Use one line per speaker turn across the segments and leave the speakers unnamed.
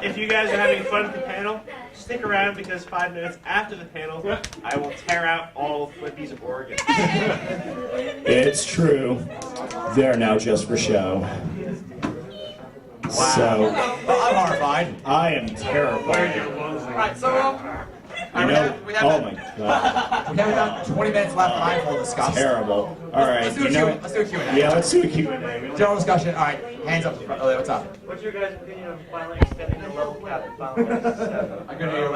If you guys are having fun at the panel, stick around because 5 minutes after the panel, I will tear out all of Flippy's organs.
It's true. They're now just for show.
Wow.
So,
I'm horrified.
I am terrified.
Alright, so,
You know, oh my god.
we have about 20 minutes left and I will discuss.
Terrible. Alright,
Let's do a Q&A.
Yeah, let's do a Q&A.
General discussion. Alright, hands up. What's up?
What's your guys' opinion on finally extending the level cap in Final Fantasy VII?
I'm going to hear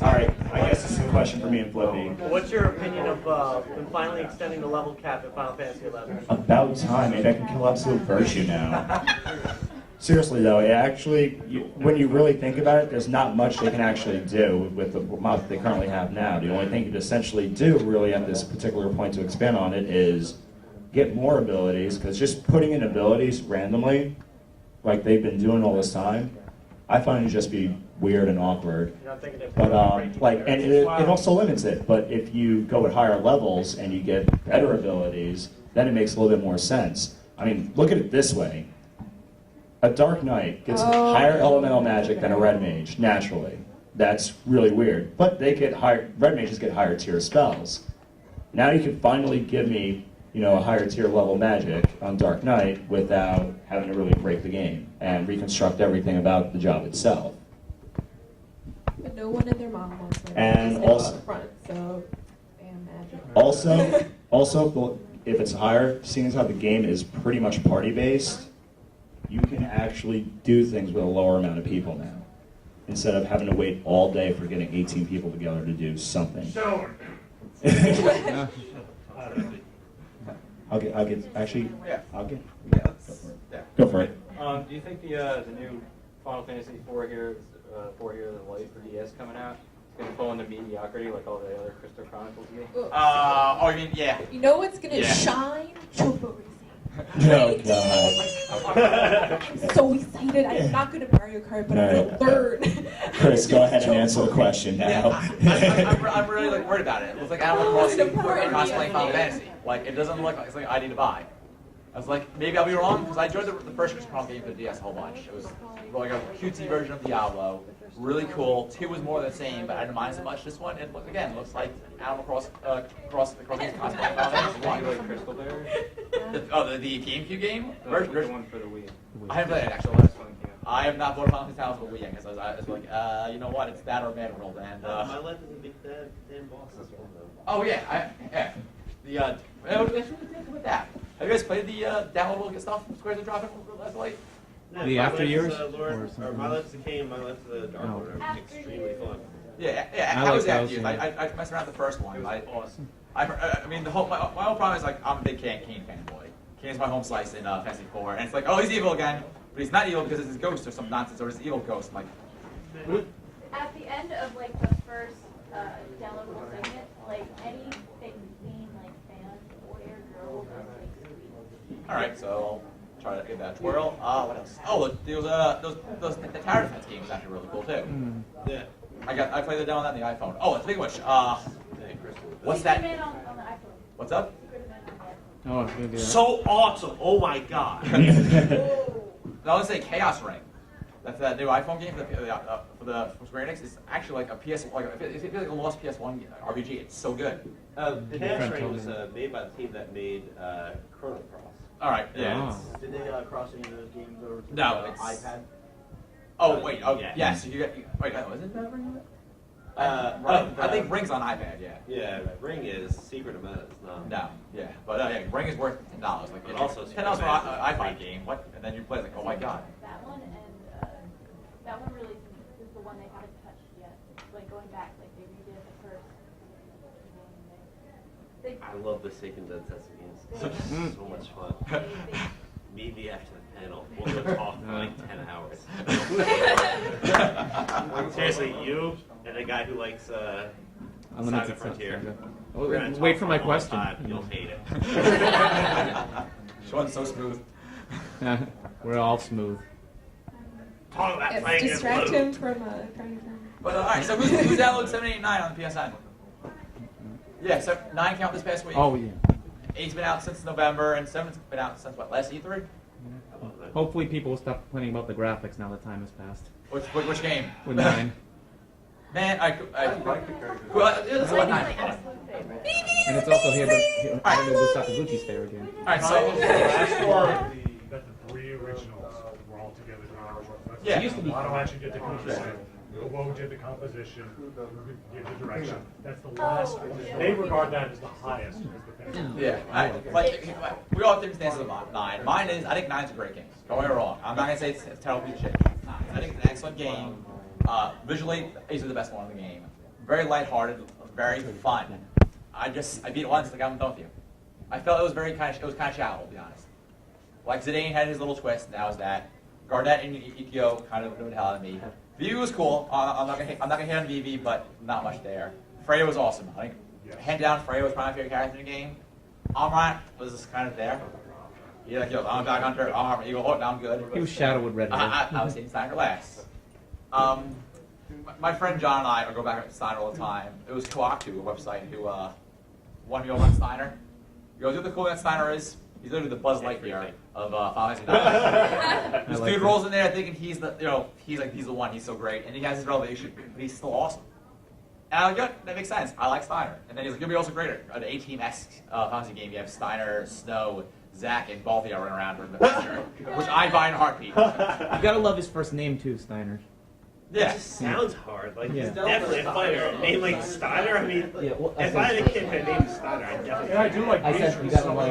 Alright, I guess this is a question for me and Flippy.
What's your opinion of them finally extending the level cap in Final Fantasy XI?
About time. Maybe I can kill Absolute Virtue now. Seriously though, it actually, when you really think about it, there's not much they can actually do with the amount they currently have now. The only thing you could essentially do, really, at this particular point to expand on it is get more abilities, because just putting in abilities randomly, like they've been doing all this time, I find it to just be weird and awkward. But and it also limits it. But if you go at higher levels and you get better abilities, then it makes a little bit more sense. I mean, look at it this way. A Dark Knight gets higher elemental magic than a Red Mage, naturally. That's really weird. But they get Red Mages get higher tier spells. Now you can finally give me, a higher tier level magic on Dark Knight without having to really break the game and reconstruct everything about the job itself.
But no one and their mom wants to.
And also,
up front, so and magic.
Also, if it's higher, seeing as how the game is pretty much party based, you can actually do things with a lower amount of people now, instead of having to wait all day for getting 18 people together to do something. I'll get. Go for it.
Do you think the new Final Fantasy IV here, the Light for DS coming out, is going to fall into mediocrity like all the other Crystal Chronicles do?
you mean, yeah.
You know what's gonna shine? Chopo Racing.
No, God.
I'm so excited. I'm not good at Mario Kart, but I'm gonna learn.
Chris, go ahead and answer the question now.
I'm really worried about it. It looks like Animal Crossing cosplaying Final Fantasy. Like, it doesn't look like something I need to buy. I was like, maybe I'll be wrong, because I enjoyed the first Crystal Chronicle game for the DS a whole bunch. It was like a cutesy version of Diablo. Really cool. 2 was more the same, but I didn't mind so much. This one, it looks like Animal Crossing cosplaying Final Fantasy 1.
Like Crystal Bear?
The GameCube game?
The one for the Wii.
I haven't played it, actually. I have not bought Final Fantasy for the Wii yet, because I was like, you know what, it's that or Mad World, and...
My life is a big damn boss as well, though.
Oh, yeah, with that. Have you guys played the downloadable stuff Square's are dropping last night?
No,
The After Years?
My Life's the King and My Life's the Dark Lord are extremely fun.
Yeah, how was that, dude? I messed around with the first one.
Awesome.
I mean, my whole problem is, like, I'm a big Kane fanboy. Kane's my home slice in Fantasy 4, and it's like, oh, he's evil again, but he's not evil because it's his ghost or some nonsense, or his evil ghost. I'm like,
at the end of, like, the first downloadable segment, like, anything between, like, fan, boy or girl, was, like, sweet.
alright, so I'll try to give that a twirl. What else? Oh, the tower defense game was actually really cool, too.
Yeah.
I played the demo on that on the iPhone. Oh, speaking of which, what's
Superman
that?
on the iPhone.
What's up?
Superman on the iPhone.
Oh, it's gonna do that.
So awesome! Oh my god!
I want to say Chaos Ring. That's that new iPhone game for Square-Enix. It's actually like a PS, it feels like a lost PS1 RPG. It's so good.
The Chaos Ring was made by the team that made Chrono Cross.
All right, yeah.
Did they cross any of those games over to
No,
the
it's
iPad?
Oh wait,
Yeah.
yes. You got wait. Is it that Ring?
Right,
I think Ring's on iPad. Yeah.
Yeah, Ring is Secret of Mana. It's not.
No. Yeah, but yeah, Ring is worth $10. Like,
But also
$10 for an iPad game. What? And then you play like, oh my god.
That one and that one really is the one they haven't touched yet. Like going back, like they redid the first.
I love the Seiken Densetsu games. So much fun. Maybe after the panel, we'll go talk for like 10 hours. Seriously, you and a guy who likes Cyber Frontier.
Wait for my question.
You'll hate it.
Sean's so smooth.
We're all smooth.
Talk about playing
Distract
in
him from trying to.
But all right, so who's downloaded 789 on the PSN? Yeah, so 9 came out this past week.
Oh yeah.
8's been out since November, and 7's been out since what, last E3?
Hopefully people will stop complaining about the graphics now that time has passed.
Which game?
With 9.
Man, I
like the characters.
well, it's
Like
what
my
9.
absolute favorite.
And it's also Hironobu Sakaguchi's favorite game.
Alright, so
that the 3 originals were all together doing the original.
Yeah.
It used to be.
Wano actually did the composition. Woe did the composition, did the direction. That's the last one. They regard that as the highest. As the thing.
yeah, we all have different stances of 9. Mine is, I think 9's a great game. Don't get me wrong. I'm not gonna say it's terrible shit. I think it's an excellent game. Visually, easily the best one in the game. Very lighthearted, very fun. I beat it once, like I'm done with you. I felt it was kind of shallow, to be honest. Like Zidane had his little twist, and that was that. Garnett and Ikeo kind of annoyed the hell out of me. Vivi was cool. I'm not gonna hit on Vivi, but not much there. Freya was awesome. I think hand down, Freya was probably my favorite character in the game. Amrat was just kind of there. You're like, yo, I'm a dog hunter. I'm you go, oh, now I'm good.
He was Shadow with red hair.
I was hitting Steiner last. My friend John and I go back to Steiner all the time. It was Koaku, a website, who won me over on Steiner. He goes, you know the cool that Steiner is? He's literally the Buzz Lightyear of Final Fantasy IX. This dude rolls in there thinking he's the one. He's so great, and he has his revelation, but he's still awesome. And I'm like, good, that makes sense. I like Steiner. And then he's like, you'll be also great at an A-Team-esque Final Fantasy game. You have Steiner, Snow, Zack, and Balthia running around during the picture, which I buy in a heartbeat.
You gotta love his first name too, Steiner.
Yeah.
It just sounds hard. Like,
Yeah.
he's definitely a fighter. A name like Steiner, I mean,
Yeah, well,
if I had a kid named Steiner, I'd definitely.
Yeah, I do like
I said you gotta love.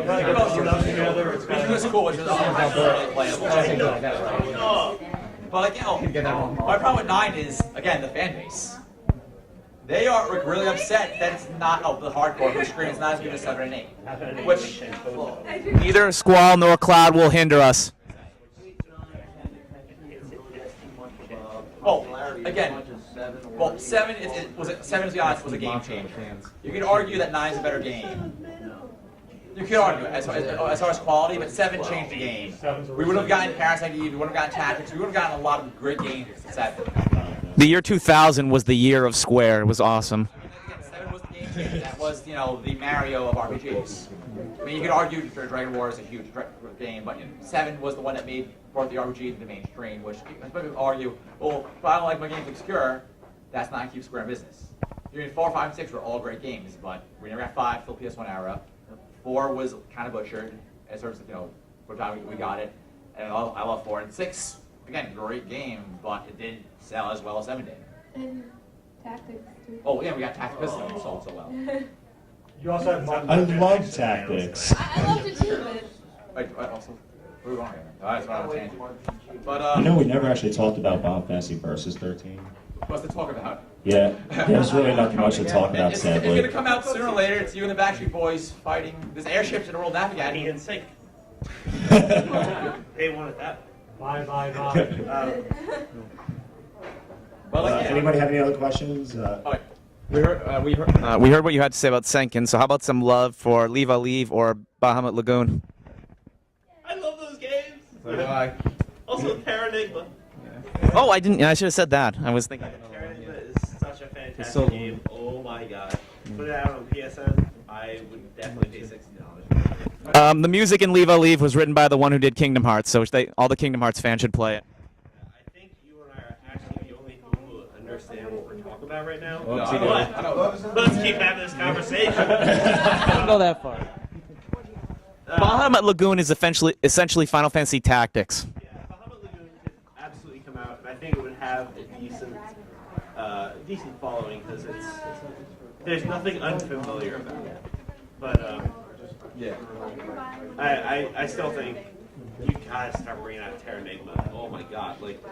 It's cool. It's just really playable.
Okay, good, I got it right.
Oh,
But like,
Get that wrong.
my problem with 9 is, again, the fan base. They are like, really upset that it's not the hardcore push screen is not as good as 7 and 8. Which
Neither Squall nor Cloud will hinder us.
again, 7 7 to be honest was a game changer. You could argue that 9 is a better game. You could argue as far as quality, but 7 changed the game. We would have gotten Parasite Eve, we would have gotten Tactics, we would have gotten a lot of great games with 7.
The year 2000 was the year of Square. It was awesome.
Again, 7 was the game changer. That was, the Mario of RPGs. I mean, you could argue that Dragon War is a huge game, but 7 was the one that brought the RPG into the mainstream, which some people argue, well, if I don't like my games obscure, that's not keep Square in business. 4, 5, and 6 were all great games, but we never got 5, still PS1 era. 4 was kind of butchered, as sort of, for the time we got it. And I love 4 and 6. Again, great game, but it didn't sell as well as 7 did.
And tactics too.
Oh yeah, we got Tactics that sold so well.
You also have
I love tactics.
I loved it too, but
Wait, also, where are we going here? That's not on a tangent. But
You know, we never actually talked about Final Fantasy Versus 13.
what's to talk about?
Yeah, there's really nothing much to talk about,
It's
sadly.
gonna come out sooner or later. It's you and the Backstreet Boys fighting. There's airships in the world
Annie
navigating.
and Sync. They wanted that.
Bye, bye, bye.
But like,
Anybody have any other questions?
We heard what you had to say about Senkin, so how about some love for Leave a Leave or Bahamut Lagoon?
I love those games.
So do I.
Also, Paradigma.
Oh, I didn't. I should have said that. I was thinking.
Paradigma is such a fantastic
so-
game. Oh my god. Put it out on PSN. I would definitely pay $60.
The music in Leave a Leave was written by the one who did Kingdom Hearts, so all the Kingdom Hearts fans should play it.
I think you and I are actually the only people who understand what we're talking about right now.
Oopsie
But let's keep having this conversation.
Don't go that far. Bahamut Lagoon is essentially Final Fantasy Tactics.
Yeah, Bahamut Lagoon could absolutely come out, and I think it would have a decent following because there's nothing unfamiliar about it. But
yeah.
I still think you gotta start bringing out Terranigma. Oh my god, like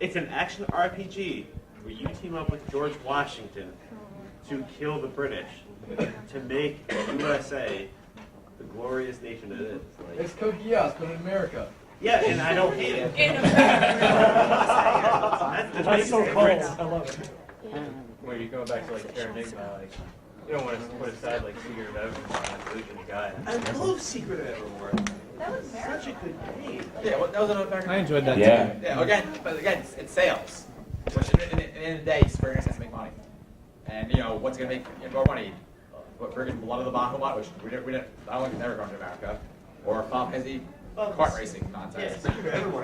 it's an action RPG where you team up with George Washington to kill the British to make USA the glorious nation it is. Like,
It's Code Geass, but in America.
yeah, and I don't hate it. That's the
That's
biggest
so cold.
difference.
I love it.
When you go back to like Paradigma, like you don't want to put aside like Secret of Evermore and Illusion Guy.
I love Secret of Evermore.
That was
Such a good game.
Yeah, well, that was another factor.
I enjoyed that
Yeah.
too.
Yeah, again, it's sales. Which in the end of the day, Square-Enix has to make money. And what's gonna make more money? friggin' Blood of the Bahamut, which we didn't, I don't think it's never gone to America, or Final Fantasy kart racing nonsense.
Yeah, everyone